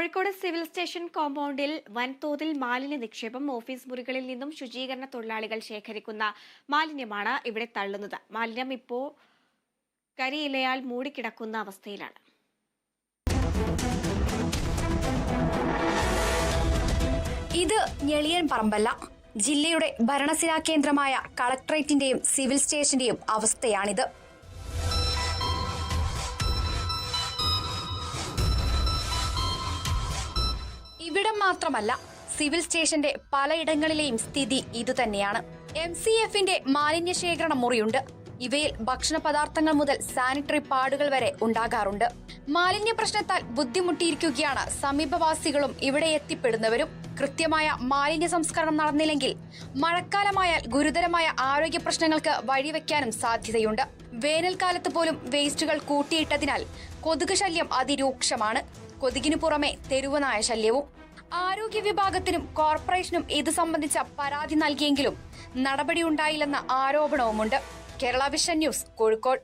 Kozhikode civil station കോമ്പൗണ്ടിൽ വൻതോതിൽ മാലിന്യ നിക്ഷേപം. ഓഫീസ് മുറികളിൽ നിന്നും ശുചീകരണ തൊഴിലാളികൾ ശേഖരിക്കുന്ന മാലിന്യമാണ് ഇവിടെ തള്ളുന്നത്. മാലിന്യം ഇപ്പോൾ കരിയിലയാൽ മൂടിക്കിടക്കുന്ന അവസ്ഥയിലാണ്. ഇത് ഞെളിയൻ പറമ്പല്ല, ജില്ലയുടെ ഭരണസിരാ കേന്ദ്രമായ കളക്ടറേറ്റിന്റെയും സിവിൽ സ്റ്റേഷന്റെയും അവസ്ഥയാണിത്. ഇവിടം മാത്രമല്ല, സിവിൽ സ്റ്റേഷന്റെ പലയിടങ്ങളിലെയും സ്ഥിതി ഇതുതന്നെയാണ്. MCFന്റെ മാലിന്യ ശേഖരണ മുറിയുണ്ട്. ഇവയിൽ ഭക്ഷണ പദാർത്ഥങ്ങൾ മുതൽ സാനിറ്ററി പാഡുകൾ വരെ ഉണ്ടാകാറുണ്ട്. മാലിന്യ പ്രശ്നത്താൽ ബുദ്ധിമുട്ടിയിരിക്കുകയാണ് സമീപവാസികളും ഇവിടെ എത്തിപ്പെടുന്നവരും. കൃത്യമായ മാലിന്യ സംസ്കരണം നടന്നില്ലെങ്കിൽ മഴക്കാലമായാൽ ഗുരുതരമായ ആരോഗ്യ പ്രശ്നങ്ങൾക്ക് വഴിവെക്കാനും സാധ്യതയുണ്ട്. വേനൽക്കാലത്ത് പോലും വേസ്റ്റുകൾ കൂട്ടിയിട്ടതിനാൽ കൊതുക് ശല്യം അതിരൂക്ഷമാണ്. കൊതുകിനു പുറമെ തെരുവുനായ ശല്യവും. ആരോഗ്യ വിഭാഗത്തിനും കോർപ്പറേഷനും ഇത് സംബന്ധിച്ച പരാതി നൽകിയെങ്കിലും നടപടിയുണ്ടായില്ലെന്ന ആരോപണവുമുണ്ട്. Kerala vision news, Kozhikode.